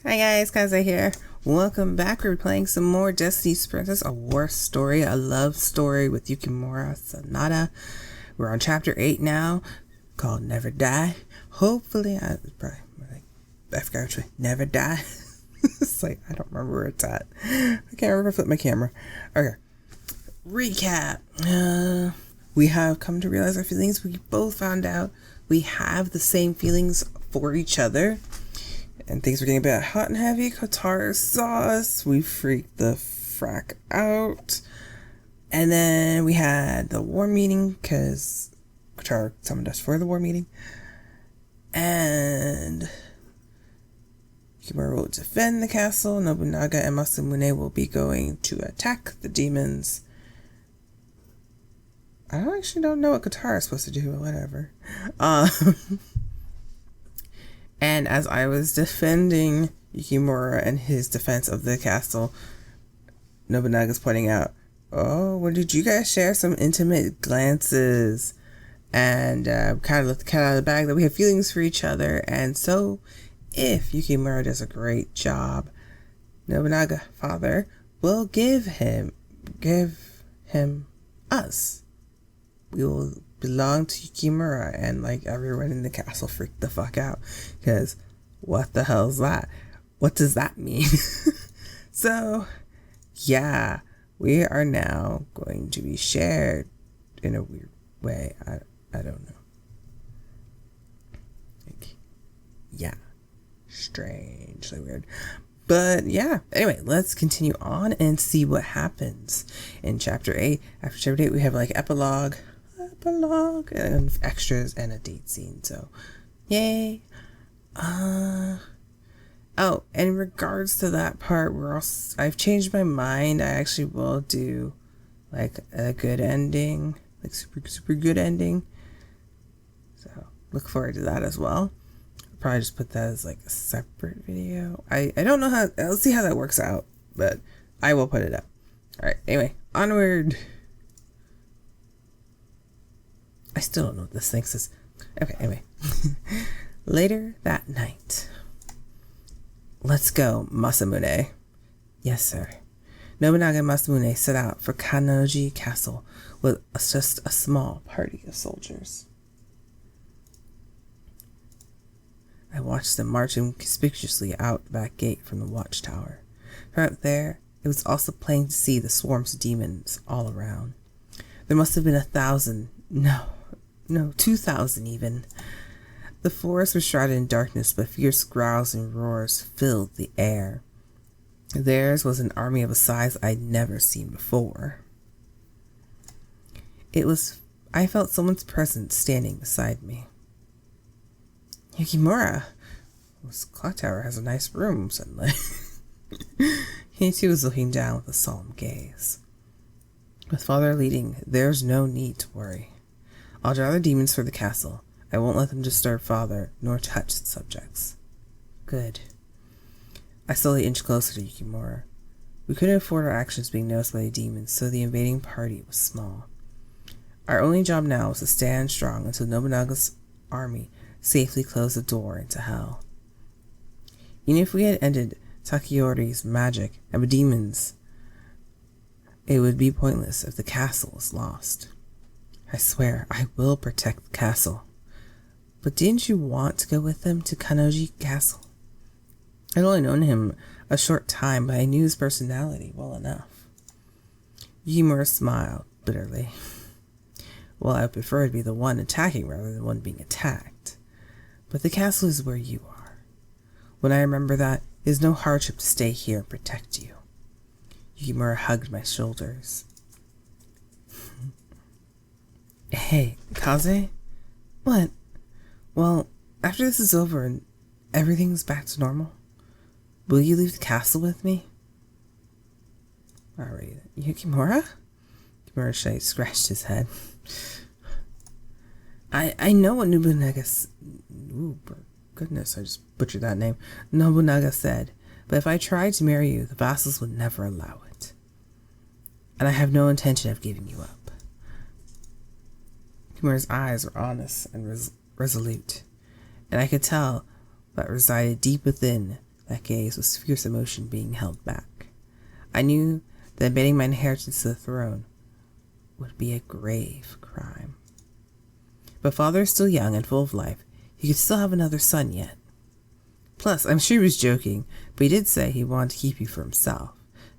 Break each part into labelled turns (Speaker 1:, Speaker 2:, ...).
Speaker 1: Hi guys, Kaze here. Welcome back. We're playing some more Destiny's Princess, a war story, a love story with Yukimura Sanada. We're on chapter 8 now, called Never Die. Hopefully, I forgot which way. Never Die. It's like, I don't remember where it's at. I can't remember if I flipped my camera. Okay. Recap. We have come to realize our feelings. We both found out we have the same feelings for each other. And things were getting a bit hot and heavy. Kotaro saw us. We freaked the frack out. And then we had the war meeting because Kotaro summoned us for the war meeting. And Yukimura will defend the castle. Nobunaga and Masamune will be going to attack the demons. I actually don't know what Kotaro is supposed to do, but whatever. And as I was defending Yukimura and his defense of the castle, Nobunaga's pointing out, oh, well, did you guys share some intimate glances? And kind of let the cat out of the bag that we have feelings for each other. And so, if Yukimura does a great job, Nobunaga, father, will give him us. We will belong to Yukimura, and like everyone in the castle freaked the fuck out because what the hell's that? What does that mean? So yeah, we are now going to be shared in a weird way. I don't know. Like, yeah, strangely weird. But yeah, anyway, let's continue on and see what happens in chapter 8. After chapter 8, we have like epilogue and extras and a date scene. So yay. Oh, and in regards to that part, I've changed my mind. I actually will do like a good ending, like super good ending. So look forward to that as well. I'll probably just put that as like a separate video. I don't know how, I'll see how that works out, but I will put it up. All right, anyway, onward. I still don't know what this thing says. Okay, anyway. Later that night. Let's go, Masamune. Yes, sir. Nobunaga and Masamune set out for Kannoji Castle with just a small party of soldiers. I watched them marching conspicuously out the back gate from the watchtower. From out there, it was also plain to see the swarms of demons all around. There must have been 1,000, no, 2,000 even. The forest was shrouded in darkness, but fierce growls and roars filled the air. Theirs was an army of a size I'd never seen before. I felt someone's presence standing beside me. Yukimura! This clock tower has a nice room, suddenly. He too was looking down with a solemn gaze. With father leading, there's no need to worry. I'll draw the demons for the castle. I won't let them disturb father, nor touch the subjects. Good. I slowly inched closer to Yukimura. We couldn't afford our actions being noticed by the demons, so the invading party was small. Our only job now was to stand strong until Nobunaga's army safely closed the door into hell. Even if we had ended Takeyori's magic and the demons, it would be pointless if the castle was lost. I swear, I will protect the castle. But didn't you want to go with them to Kannoji Castle? I'd only known him a short time, but I knew his personality well enough. Yukimura smiled bitterly. Well, I would prefer to be the one attacking rather than the one being attacked. But the castle is where you are. When I remember that, it is no hardship to stay here and protect you. Yukimura hugged my shoulders. Hey, Kaze? What? Well, after this is over and everything's back to normal, will you leave the castle with me? Alright, Yukimura? Yukimura scratched his head. I know what Nobunaga... Ooh, goodness, I just butchered that name. Nobunaga said, but if I tried to marry you, the vassals would never allow it. And I have no intention of giving you up. Yukimura's eyes were honest and resolute, and I could tell that resided deep within that gaze was fierce emotion being held back. I knew that admitting my inheritance to the throne would be a grave crime. But father is still young and full of life. He could still have another son yet. Plus, I'm sure he was joking, but he did say he wanted to keep you for himself.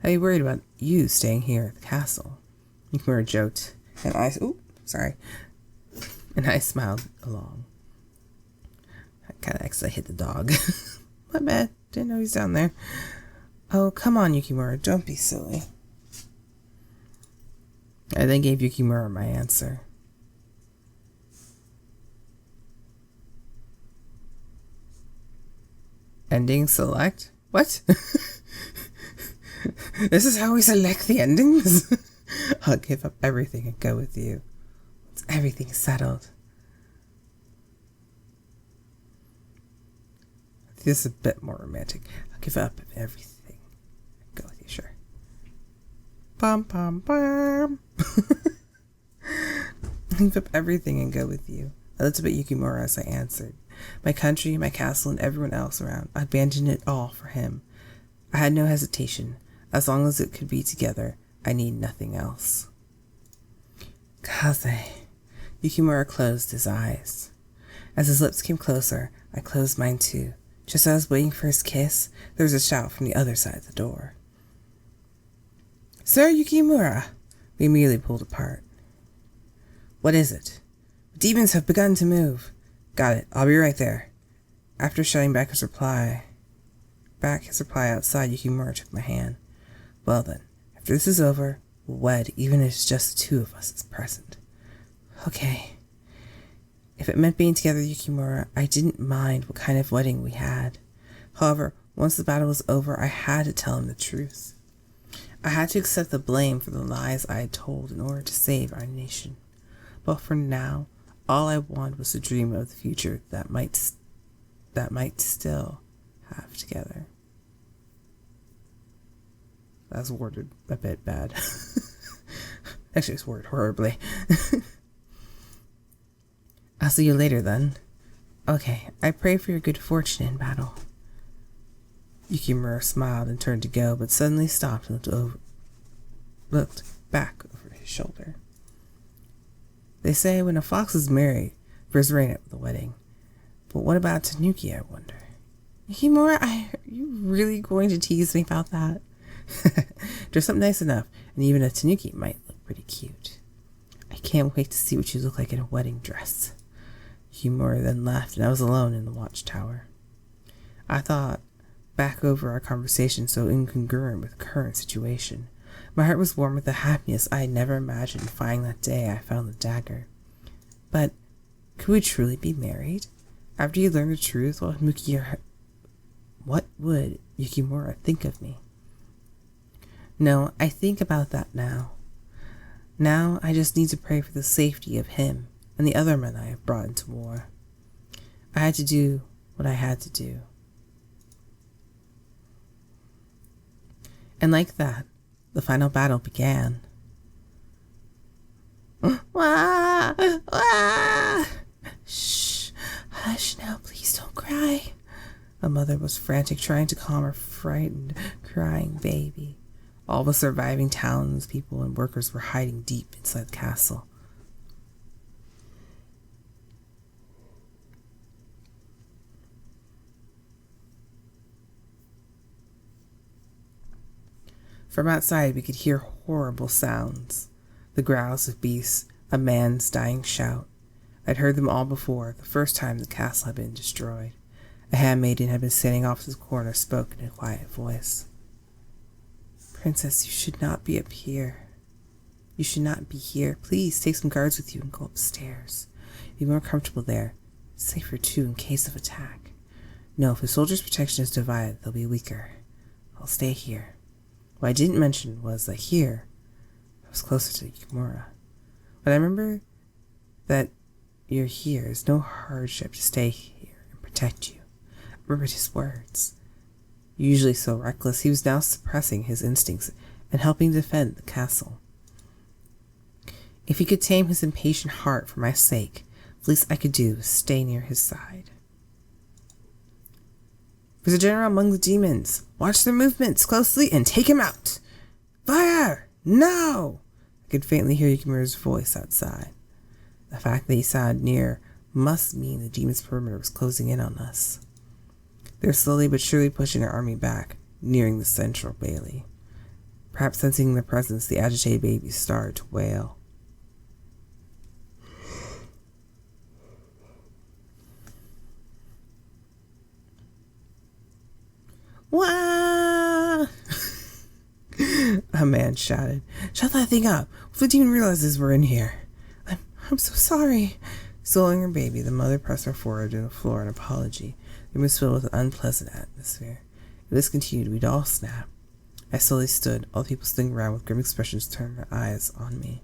Speaker 1: I'd be worried about you staying here at the castle. Yukimura joked, and I smiled along. I kind of accidentally hit the dog. My bad. Didn't know he's down there. Oh, come on, Yukimura. Don't be silly. I then gave Yukimura my answer. Ending select? What? This is how we select the endings? I'll give up everything and go with you. Once everything's settled. This is a bit more romantic. I'll give up everything and go with you, sure. Bum, bum, bum. I'll give up everything and go with you. I looked up at Yukimura as I answered. My country, my castle, and everyone else around. I abandoned it all for him. I had no hesitation. As long as it could be together, I need nothing else. Kaze. Yukimura closed his eyes. As his lips came closer, I closed mine too. Just as I was waiting for his kiss, there was a shout from the other side of the door. Sir Yukimura! We immediately pulled apart. What is it? Demons have begun to move. Got it. I'll be right there. After shouting back his reply outside, Yukimura took my hand. Well then, after this is over, we'll wed, even if it's just the two of us is present. Okay. If it meant being together, Yukimura, I didn't mind what kind of wedding we had. However, once the battle was over, I had to tell him the truth. I had to accept the blame for the lies I had told in order to save our nation. But for now, all I wanted was to dream of the future that might still have together. That was worded a bit bad. Actually, it's worded horribly. I'll see you later then. Okay, I pray for your good fortune in battle. Yukimura smiled and turned to go, but suddenly stopped and looked back over his shoulder. They say when a fox is married, there's rain at the wedding. But what about Tanuki, I wonder? Yukimura, are you really going to tease me about that? Dress up nice enough, and even a Tanuki might look pretty cute. I can't wait to see what you look like in a wedding dress. Yukimura then left, and I was alone in the watchtower. I thought back over our conversation so incongruent with the current situation. My heart was warm with the happiness I had never imagined finding that day I found the dagger. But could we truly be married? After you learned the truth, what would Yukimura think of me? No, I think about that now. Now I just need to pray for the safety of him and the other men I have brought into war. I had to do what I had to do. And like that, the final battle began. Wah! Wah! Shh! Hush now, please don't cry. A mother was frantic, trying to calm her frightened, crying baby. All the surviving townspeople and workers were hiding deep inside the castle. From outside, we could hear horrible sounds. The growls of beasts, a man's dying shout. I'd heard them all before, the first time the castle had been destroyed. A handmaiden had been standing off to the corner, spoke in a quiet voice. Princess, you should not be up here. You should not be here. Please take some guards with you and go upstairs. You'll be more comfortable there. It's safer too in case of attack. No, if a soldier's protection is divided, they'll be weaker. I'll stay here. What I didn't mention was that here, I was closer to Yukimura. But I remember that you're here is no hardship to stay here and protect you. I remembered his words. Usually so reckless, he was now suppressing his instincts and helping defend the castle. If he could tame his impatient heart for my sake, the least I could do was stay near his side. There's a general among the demons. Watch their movements closely and take him out. Fire! No! I could faintly hear Yukimura's voice outside. The fact that he sounded near must mean the demon's perimeter was closing in on us. They were slowly but surely pushing our army back, nearing the central bailey. Perhaps sensing their presence, the agitated baby started to wail. Wah! A man shouted, "Shut that thing up! If the demon realizes we're in here." I'm so sorry. Swallowing her baby, the mother pressed her forehead to the floor in apology. The room was filled with an unpleasant atmosphere. If this continued, we'd all snap. I slowly stood, all the people sitting around with grim expressions turned their eyes on me.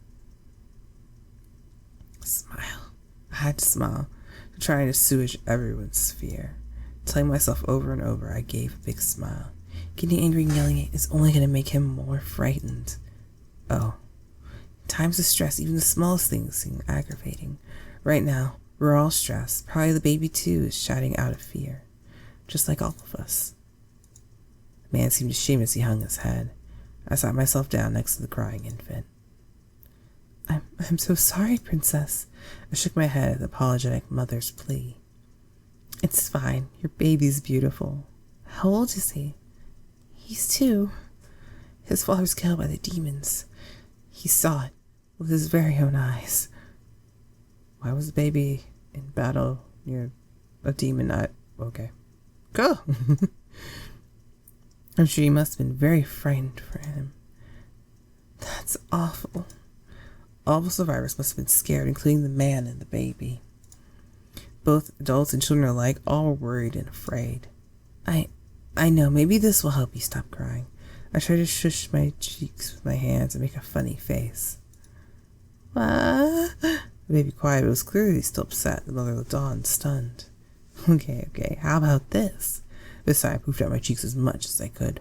Speaker 1: Smile. I had to smile, to try and assuage everyone's fear. Telling myself over and over, I gave a big smile. Getting angry and yelling is only going to make him more frightened. Oh. In times of stress, even the smallest things seem aggravating. Right now, we're all stressed. Probably the baby, too, is shouting out of fear. Just like all of us. The man seemed ashamed as he hung his head. I sat myself down next to the crying infant. I'm so sorry, Princess. I shook my head at the apologetic mother's plea. It's fine. Your baby's beautiful. How old is he? He's 2. His father was killed by the demons. He saw it with his very own eyes. Why was the baby in battle near a demon? Okay. Go! I'm sure you must have been very frightened for him. That's awful. All the survivors must have been scared, including the man and the baby. Both adults and children alike, all were worried and afraid. I know, maybe this will help you stop crying. I tried to shush my cheeks with my hands and make a funny face. What? The baby quiet, but was clearly still upset. The mother looked on, stunned. Okay, how about this? This time I poofed out my cheeks as much as I could.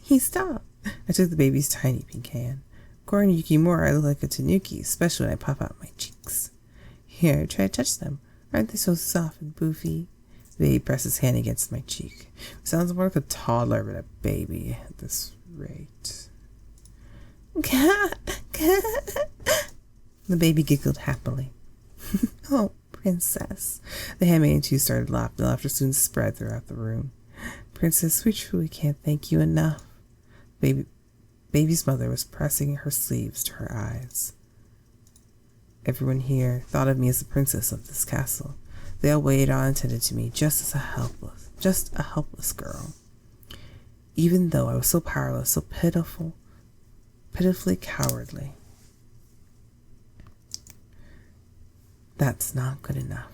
Speaker 1: He stopped. I took the baby's tiny pink hand. According to Yukimura, I look like a tanuki, especially when I pop out my cheeks. Here, try to touch them. Aren't they so soft and poofy? The baby pressed his hand against my cheek. It sounds more like a toddler than a baby at this rate. The baby giggled happily. Oh, Princess. The handmaiden too started laughing. The laughter soon spread throughout the room. Princess, we truly can't thank you enough. Baby's mother was pressing her sleeves to her eyes. Everyone here thought of me as the princess of this castle. They all waited on and tended to me just a helpless girl. Even though I was so powerless, so pitifully cowardly. That's not good enough.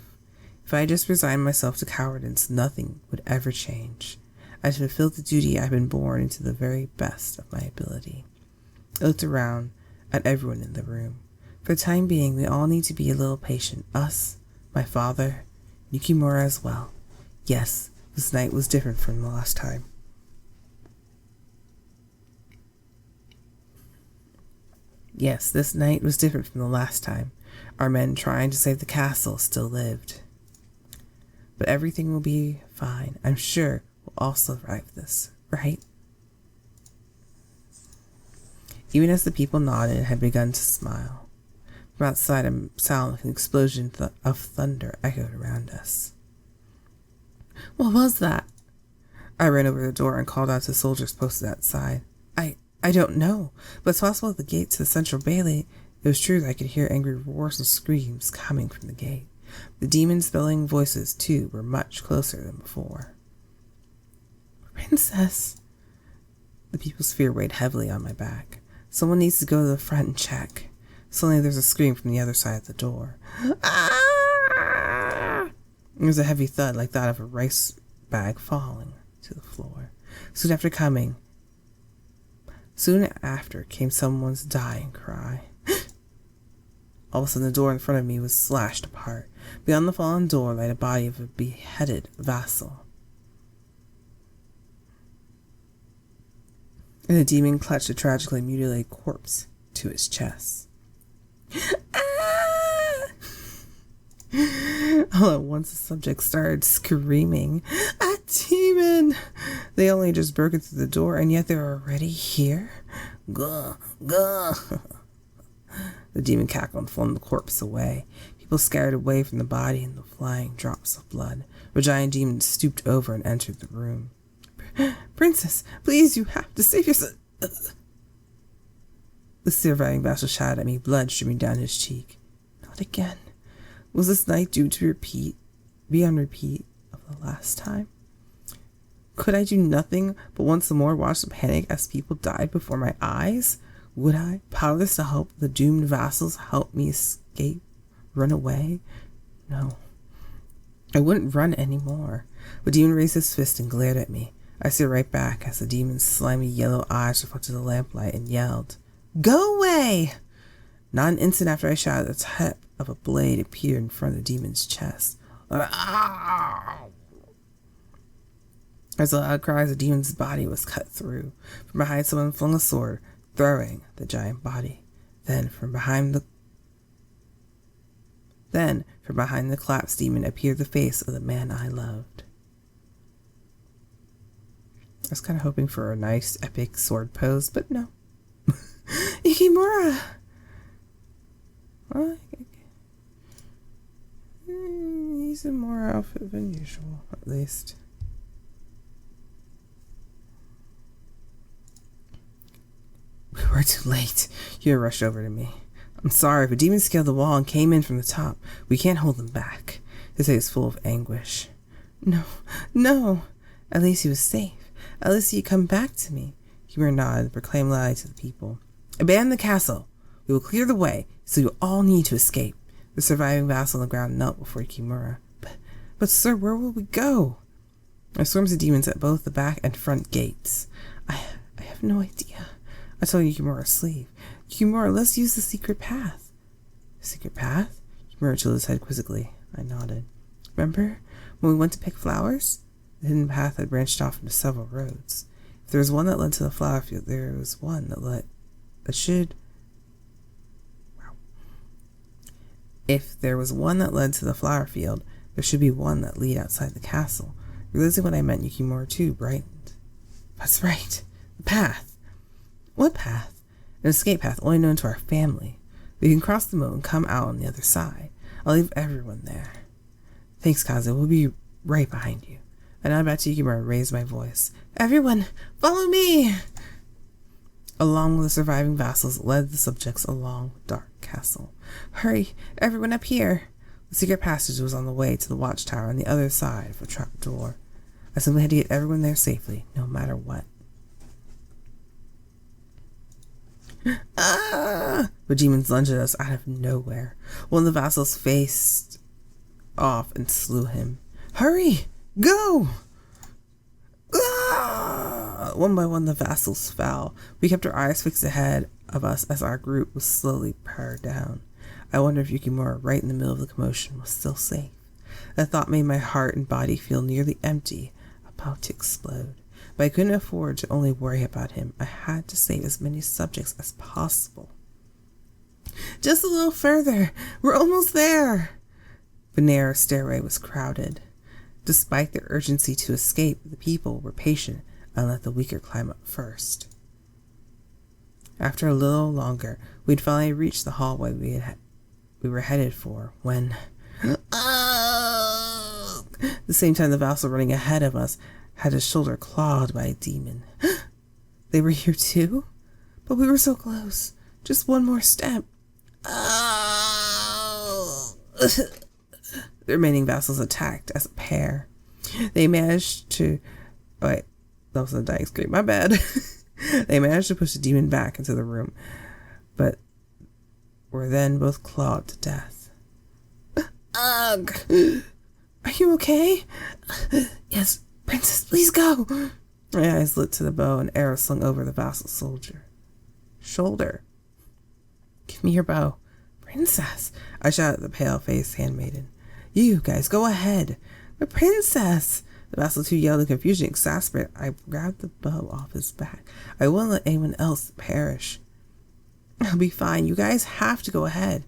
Speaker 1: If I just resigned myself to cowardice, nothing would ever change. I had fulfilled the duty I've been born into the very best of my ability. I looked around at everyone in the room. For the time being, we all need to be a little patient. Us, my father, Yukimura as well. Yes, this night was different from the last time. Our men trying to save the castle still lived. But everything will be fine. I'm sure we'll all survive this, right? Even as the people nodded and had begun to smile, from outside a sound like an explosion of thunder echoed around us. What was that? I ran over the door and called out to soldiers posted outside. I don't know, but it's possible at the gate to the central bailey. It was true that I could hear angry roars and screams coming from the gate. The demons' bellowing voices, too, were much closer than before. Princess! The people's fear weighed heavily on my back. Someone needs to go to the front and check. Suddenly there's a scream from the other side of the door. Ah! There was a heavy thud like that of a rice bag falling to the floor. Soon after came someone's dying cry. All of a sudden the door in front of me was slashed apart. Beyond the fallen door lay the body of a beheaded vassal. And the demon clutched a tragically mutilated corpse to his chest. Ah! All at once, the subjects started screaming, "A demon!" They only just broken through the door, and yet they're already here? Gah, gah. The demon cackled and flung the corpse away. People scattered away from the body and the flying drops of blood. The giant demon stooped over and entered the room. "Princess, please, you have to save yourself." The surviving vassal shouted at me, blood streaming down his cheek. Not again. Was this night due to be on repeat of the last time? Could I do nothing but once more watch the panic as people died before my eyes? Would I, powerless to help the doomed vassals, help me escape, run away? No. I wouldn't run anymore. The demon raised his fist and glared at me. I stared right back as the demon's slimy yellow eyes reflected the lamplight and yelled, "Go away!" Not an instant after I shouted, the tip of a blade appeared in front of the demon's chest. As a loud cry, the demon's body was cut through. From behind, someone flung a sword, throwing the giant body. Then, from behind the collapsed demon appeared the face of the man I loved. I was kind of hoping for a nice, epic sword pose, but no. Yukimura! Well, he's in more outfit than usual, at least. We were too late. You rushed over to me. I'm sorry, but demons scaled the wall and came in from the top. We can't hold them back. His face full of anguish. No. At least he was safe. At least he'd come back to me. Yukimura nodded and proclaimed loudly to the people. Abandon the castle. We will clear the way, so you all need to escape. The surviving vassal on the ground knelt before Yukimura. But sir, where will we go? There are swarms of demons at both the back and front gates. I have no idea. I told Yukimura to leave. Yukimura, let's use the secret path. Secret path? Yukimura tilted his head quizzically. I nodded. Remember when we went to pick flowers? The hidden path had branched off into several roads. If there was one that led to the flower field, there was one If there was one that led to the flower field, there should be one that lead outside the castle. Realizing what I meant, Yukimura too brightened. That's right. The path. What path? An escape path only known to our family. We can cross the moat and come out on the other side. I'll leave everyone there. Thanks, Kaze. We'll be right behind you. I nodded back to Yukimura and raised my voice. Everyone, follow me! Along with the surviving vassals led the subjects along the dark castle. Hurry, everyone up here! The secret passage was on the way to the watchtower on the other side of a trap door. I simply had to get everyone there safely, no matter what. Ah! The demons lunged at us out of nowhere. One of the vassals faced off and slew him. Hurry! Go! Ah! One by one the vassals fell. We kept our eyes fixed ahead of us as our group was slowly pared down. I wondered if Yukimura, right in the middle of the commotion, was still safe. That thought made my heart and body feel nearly empty, about to explode. But I couldn't afford to only worry about him. I had to save as many subjects as possible. Just a little further. We're almost there. The narrow stairway was crowded. Despite their urgency to escape, the people were patient and let the weaker climb up first. After a little longer, we'd finally reached the hallway we were headed for when... At the same time, the vassal running ahead of us had his shoulder clawed by a demon. They were here too? But we were so close. Just one more step. The remaining vassals attacked as a pair. They managed to... Oh, wait. That was a dying scream. My bad. They managed to push the demon back into the room, but were then both clawed to death. Ugh! Are you okay? Yes, princess, please go! My eyes lit to the bow and arrow slung over the vassal shoulder. Give me your bow. Princess! I shouted at the pale-faced handmaiden. You guys, go ahead. But princess! The vassal too yelled in confusion, exasperated. I grabbed the bow off his back. I wouldn't let anyone else perish. I'll be fine. You guys have to go ahead.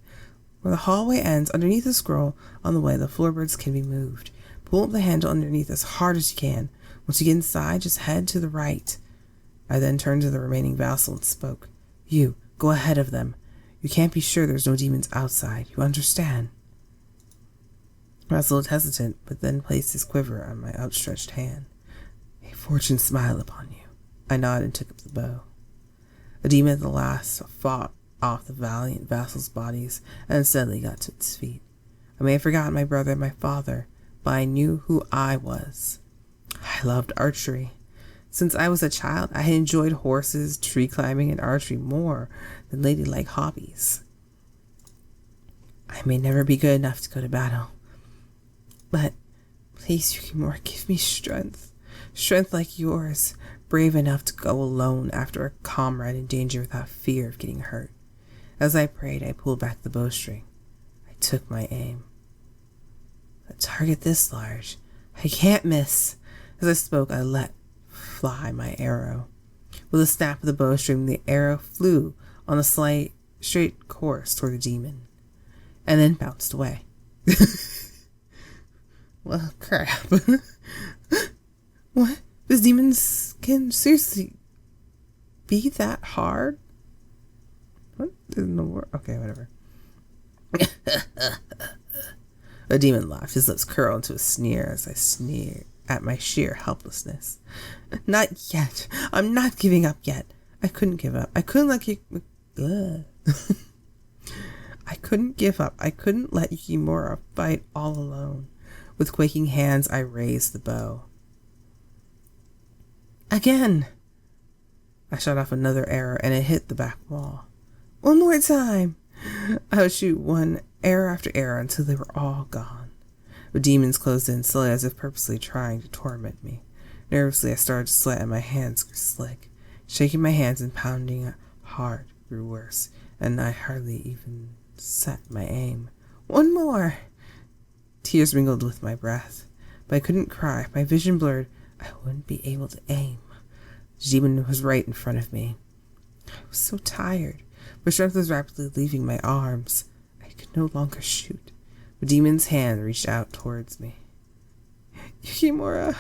Speaker 1: Where the hallway ends, underneath the scroll on the way, the floorboards can be moved. Pull up the handle underneath as hard as you can. Once you get inside, just head to the right. I then turned to the remaining vassal and spoke. You, go ahead of them. You can't be sure there's no demons outside. You understand? Vassal looked hesitant, but then placed his quiver on my outstretched hand. May fortune smile upon you. I nodded and took up the bow. A demon at the last fought off the valiant vassals' bodies and steadily got to its feet. I may have forgotten my brother and my father, but I knew who I was. I loved archery. Since I was a child, I had enjoyed horses, tree climbing, and archery more than ladylike hobbies. I may never be good enough to go to battle, but please, Yukimura, give me strength. Strength like yours, brave enough to go alone after a comrade in danger without fear of getting hurt. As I prayed, I pulled back the bowstring. I took my aim. A target this large, I can't miss. As I spoke, I let fly my arrow. With a snap of the bowstring, the arrow flew on a straight course toward the demon, and then bounced away. Well, crap. What? This demon can seriously be that hard? What in the world? Okay, whatever. The demon laughed, his lips curled into a sneer as I sneered at my sheer helplessness. Not yet. I'm not giving up yet. I couldn't give up. I couldn't let you... I couldn't give up. I couldn't let Yukimura fight all alone. With quaking hands, I raised the bow. Again! I shot off another arrow, and it hit the back wall. One more time! I would shoot one arrow after arrow until they were all gone. The demons closed in slowly as if purposely trying to torment me. Nervously, I started to sweat and my hands grew slick. Shaking my hands and pounding hard grew worse, and I hardly even set my aim. One more! Tears mingled with my breath, but I couldn't cry. My vision blurred. I wouldn't be able to aim. The demon was right in front of me. I was so tired. My strength was rapidly leaving my arms. I could no longer shoot. The demon's hand reached out towards me. Yukimura!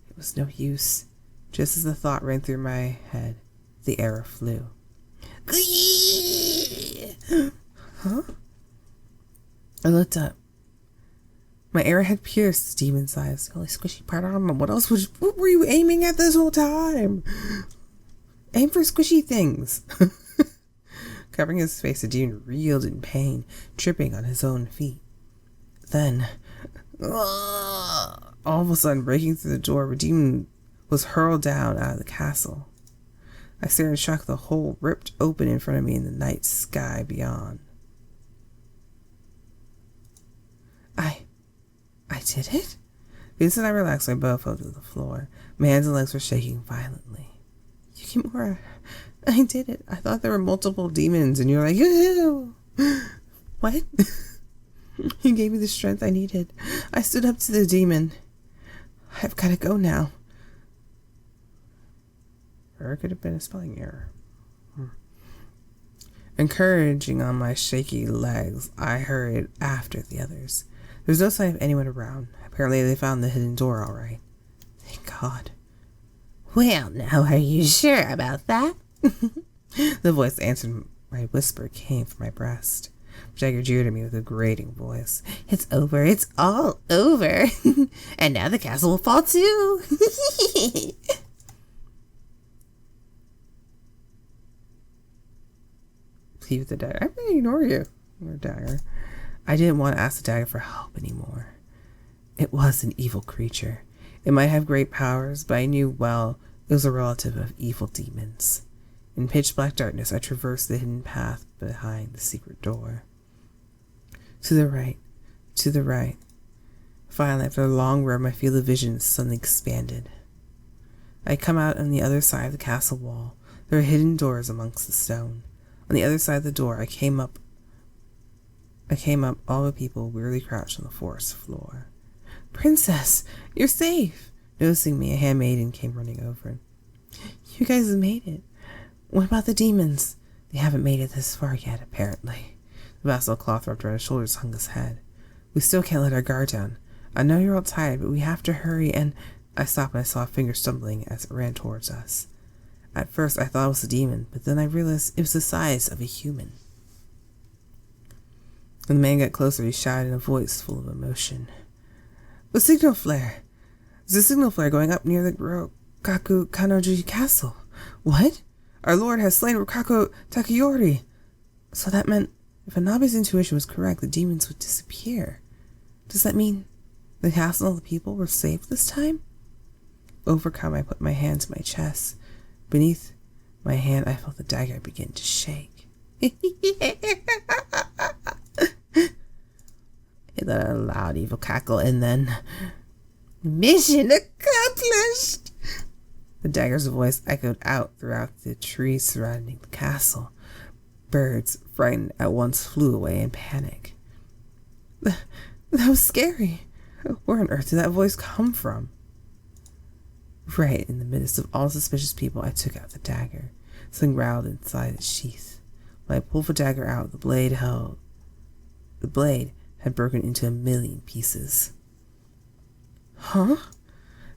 Speaker 1: It was no use. Just as the thought ran through my head, the arrow flew. Huh? I looked up. My arrow had pierced the demon's eyes. The only squishy part on him. What were you aiming at this whole time? Aim for squishy things. Covering his face, the demon reeled in pain, tripping on his own feet. Then, all of a sudden, breaking through the door, the demon was hurled down out of the castle. I stared in shock. The hole ripped open in front of me in the night sky beyond. I did it? The instant I relaxed, my bow fell to the floor. My hands and legs were shaking violently. Yukimura, I did it. I thought there were multiple demons, and you're like, ew. What? You gave me the strength I needed. I stood up to the demon. I've got to go now. Or it could have been a spelling error. Encouraging on my shaky legs, I hurried after the others. There was no sign of anyone around. Apparently they found the hidden door all right. Thank God. Well, now are you sure about that? The voice that answered my whisper came from my breast. Dagger jeered at me with a grating voice. It's over. It's all over. And now the castle will fall too. Plead with the dagger. I'm going to ignore you, Dagger. I didn't want to ask the dagger for help anymore. It was an evil creature. It might have great powers, but I knew well it was a relative of evil demons. In pitch black darkness, I traversed the hidden path behind the secret door. To the right, to the right. Finally, after a long run, my field of vision suddenly expanded. I had come out on the other side of the castle wall. There were hidden doors amongst the stone. On the other side of the door, I came up all the people wearily crouched on the forest floor. Princess, you're safe! Noticing me, a handmaiden came running over. You guys have made it. What about the demons? They haven't made it this far yet, apparently. The vassal cloth wrapped around his shoulders hung his head. We still can't let our guard down. I know you're all tired, but we have to hurry, and I stopped and I saw a finger stumbling as it ran towards us. At first I thought it was a demon, but then I realized it was the size of a human. When the man got closer, he shouted in a voice full of emotion. The signal flare! There's a signal flare going up near the Rokaku Kanoji Castle. What? Our lord has slain Rokaku Takayori! So that meant, if Anabe's intuition was correct, the demons would disappear. Does that mean the castle and the people were safe this time? Overcome, I put my hand to my chest. Beneath my hand, I felt the dagger begin to shake. It let out a loud, evil cackle, and then... Mission accomplished! The dagger's voice echoed out throughout the trees surrounding the castle. Birds, frightened at once, flew away in panic. That was scary. Where on earth did that voice come from? Right in the midst of all suspicious people, I took out the dagger. Something rattled inside its sheath. When I pulled the dagger out, the blade had broken into 1,000,000 pieces. Huh?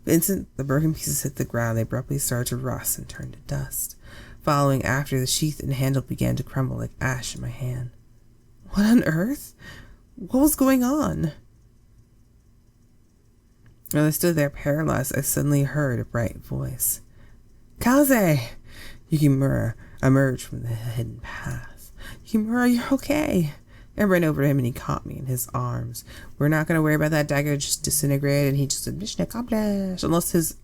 Speaker 1: The instant the broken pieces hit the ground, they abruptly started to rust and turn to dust. Following after, the sheath and handle began to crumble like ash in my hand. What on earth? What was going on? While I stood there paralyzed, I suddenly heard a bright voice. Kaze! Yukimura emerged from the hidden path. Yukimura, you're okay. I ran over to him and he caught me in his arms. We're not going to worry about that dagger just disintegrated, and he just said, mission accomplished. Unless his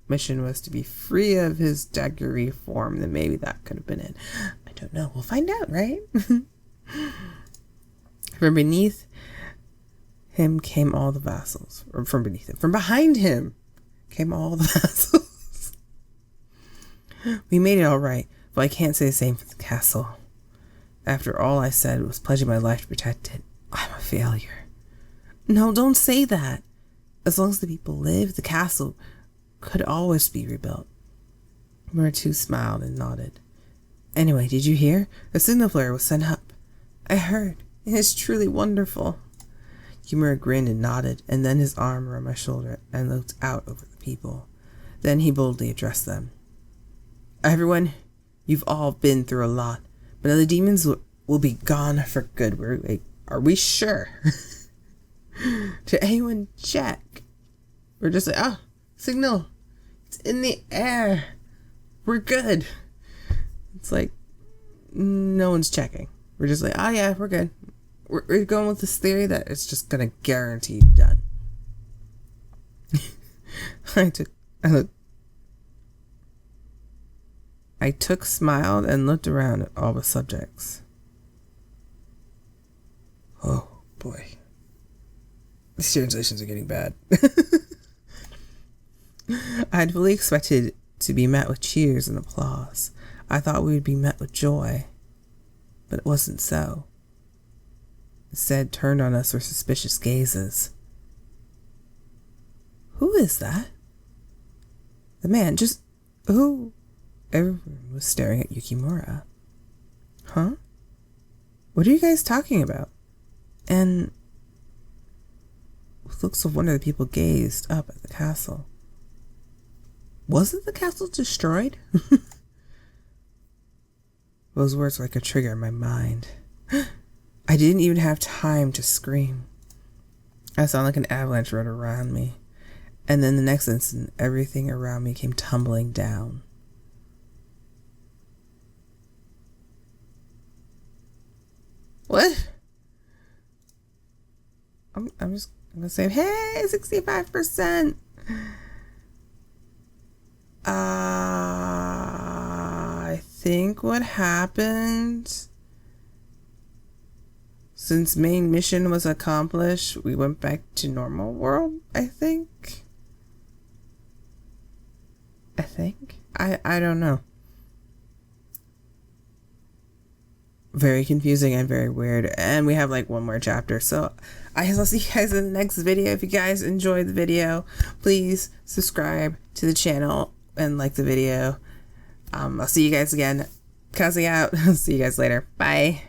Speaker 1: mission was to be free of his daggery form, then maybe that could have been it. I don't know. We'll find out, right? From beneath him came all the vassals. Or from beneath him. From behind him came all the vassals. We made it all right, but I can't say the same for the castle. After all I said was pledging my life to protect it, I'm a failure. No, don't say that. As long as the people live, the castle could always be rebuilt. Muratu smiled and nodded. Anyway, did you hear? A signal flare was sent up. I heard. It is truly wonderful. Yukimura grinned and nodded, and then his arm around my shoulder and looked out over the people. Then he boldly addressed them. Everyone, you've all been through a lot, but now the demons will be gone for good. Are we sure? Did anyone check? We're just like, signal. It's in the air. We're good. It's like, no one's checking. We're just like, yeah, we're good. We're going with this theory that it's just going to guarantee done. I smiled and looked around at all the subjects. Oh, boy. These translations are getting bad. I had fully expected to be met with cheers and applause. I thought we would be met with joy. But it wasn't so. Instead, turned on us with suspicious gazes. Who is that? The man, just who? Everyone was staring at Yukimura. Huh? What are you guys talking about? And with looks of wonder, the people gazed up at the castle. Wasn't the castle destroyed? Those words were like a trigger in my mind. I didn't even have time to scream. I saw like an avalanche run around me. And then the next instant, everything around me came tumbling down. What? I'm just gonna say, hey, 65%. I think what happened, since main mission was accomplished, we went back to normal world, I think. I don't know. Very confusing and very weird. And we have like one more chapter. So I will see you guys in the next video. If you guys enjoyed the video, please subscribe to the channel and like the video. I'll see you guys again. Kaze out. See you guys later. Bye.